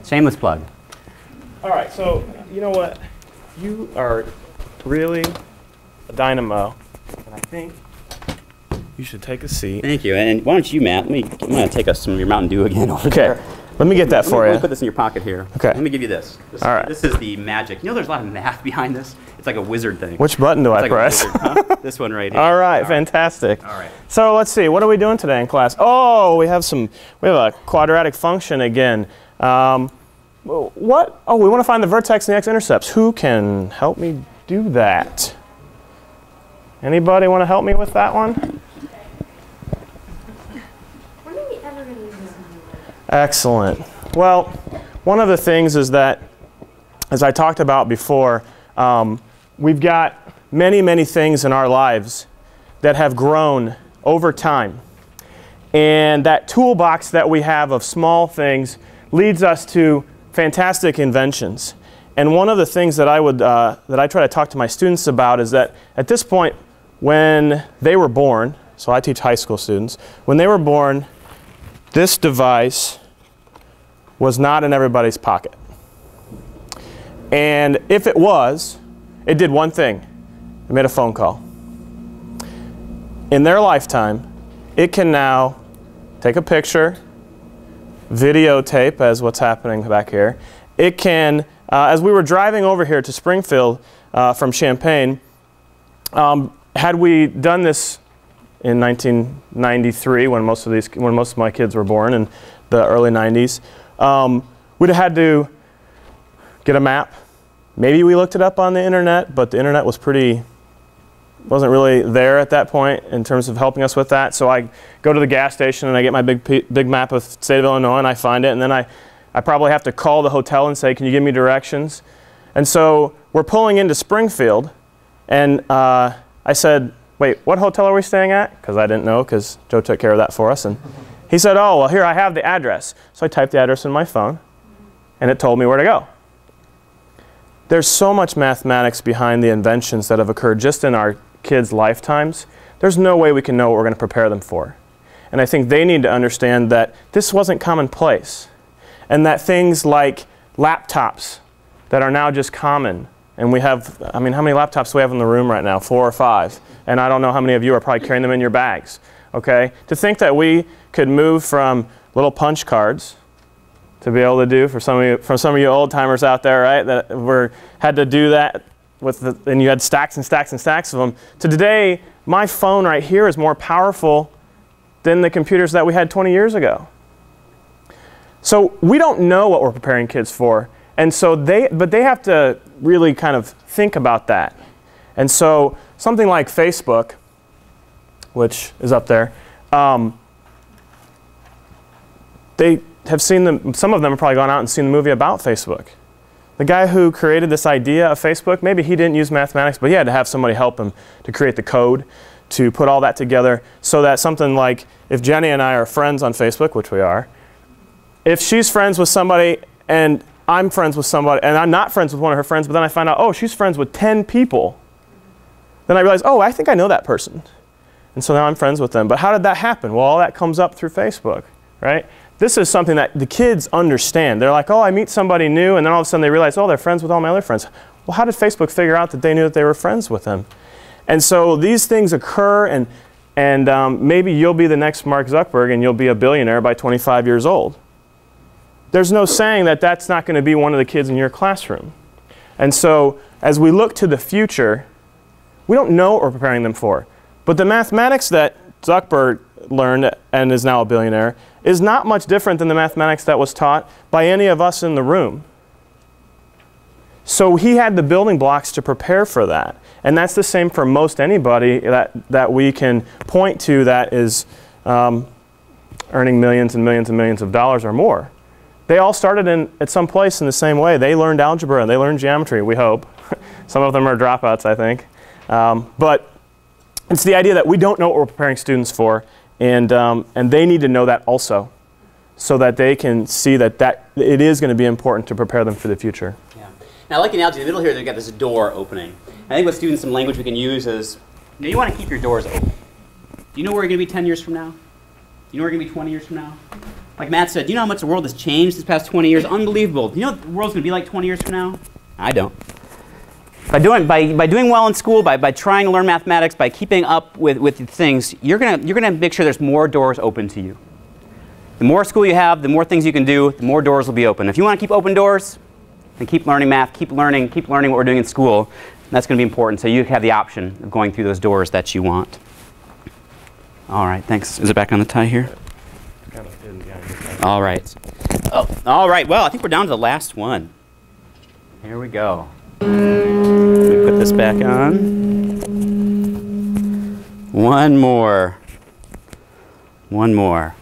Shameless plug. All right, so you know what? You are really a dynamo, and I think you should take a seat. Thank you. And why don't you, Matt? I'm going to take us some of your Mountain Dew again over there. Let me get that for you. Let me put this in your pocket here. Okay. Let me give you this. All right. This is the magic. You know there's a lot of math behind this? It's like a wizard thing. Which button do I like press? Wizard, huh? This one right here. All right, fantastic. All right. So let's see, what are we doing today in class? Oh, we have a quadratic function again. What? Oh, we want to find the vertex and the x-intercepts. Who can help me do that? Anybody want to help me with that one? When are we ever going to use this? Excellent. Well, one of the things is that, as I talked about before, we've got many, many things in our lives that have grown over time. And that toolbox that we have of small things leads us to fantastic inventions. And one of the things that I try to talk to my students about is that at this point, when they were born, so I teach high school students, when they were born, this device was not in everybody's pocket. And if it was, it did one thing. It made a phone call. In their lifetime, it can now take a picture, videotape as what's happening back here. It can, as we were driving over here to Springfield from Champaign, had we done this in 1993 when most of my kids were born in the early 90s, we'd have had to get a map. Maybe we looked it up on the internet, but the internet wasn't really there at that point in terms of helping us with that. So I go to the gas station and I get my big map of the state of Illinois and I find it, and then I probably have to call the hotel and say, can you give me directions? And so we're pulling into Springfield, and I said, wait, what hotel are we staying at? Because I didn't know, because Joe took care of that for us. And he said, oh, well, here, I have the address. So I typed the address in my phone, and it told me where to go. There's so much mathematics behind the inventions that have occurred just in our kids' lifetimes. There's no way we can know what we're going to prepare them for. And I think they need to understand that this wasn't commonplace, and that things like laptops that are now just common, and we have, I mean, how many laptops do we have in the room right now? 4 or 5. And I don't know how many of you are probably carrying them in your bags. Okay? To think that we could move from little punch cards to be able to do, for some of you old timers out there, right, that had to do that and you had stacks and stacks and stacks of them, to today, my phone right here is more powerful than the computers that we had 20 years ago. So we don't know what we're preparing kids for. And so but they have to really kind of think about that. And so something like Facebook, which is up there, they have seen some of them have probably gone out and seen the movie about Facebook. The guy who created this idea of Facebook, maybe he didn't use mathematics, but he had to have somebody help him to create the code, to put all that together, so that something like, if Jenny and I are friends on Facebook, which we are, if she's friends with somebody and I'm friends with somebody, and I'm not friends with one of her friends, but then I find out, oh, she's friends with 10 people, then I realize, oh, I think I know that person. And so now I'm friends with them. But how did that happen? Well, all that comes up through Facebook, right? This is something that the kids understand. They're like, oh, I meet somebody new, and then all of a sudden they realize, oh, they're friends with all my other friends. Well, how did Facebook figure out that they knew that they were friends with them? And so these things occur, and maybe you'll be the next Mark Zuckerberg and you'll be a billionaire by 25 years old. There's no saying that that's not going to be one of the kids in your classroom. And so as we look to the future, we don't know what we're preparing them for. But the mathematics that Zuckerberg learned and is now a billionaire is not much different than the mathematics that was taught by any of us in the room. So he had the building blocks to prepare for that. And that's the same for most anybody that we can point to that is earning millions and millions and millions of dollars or more. They all started at some place in the same way. They learned algebra and they learned geometry, we hope. Some of them are dropouts, I think. But it's the idea that we don't know what we're preparing students for, and they need to know that also, so that they can see that it is going to be important to prepare them for the future. Yeah. Now, I like the analogy in the middle here, they've got this door opening. I think with students, some language we can use is, you want to keep your doors open. Do you know where you're going to be 10 years from now? Do you know where you're going to be 20 years from now? Like Matt said, you know how much the world has changed this past 20 years? Unbelievable. You know what the world's going to be like 20 years from now? I don't. By doing well in school, by trying to learn mathematics, by keeping up with things, you're gonna make sure there's more doors open to you. The more school you have, the more things you can do, the more doors will be open. If you want to keep open doors, then keep learning math, keep learning what we're doing in school. That's going to be important, so you have the option of going through those doors that you want. All right, thanks. Is it back on the tie here? All right. Oh, all right, well, I think we're down to the last one. Here we go. Let me put this back on. One more. One more.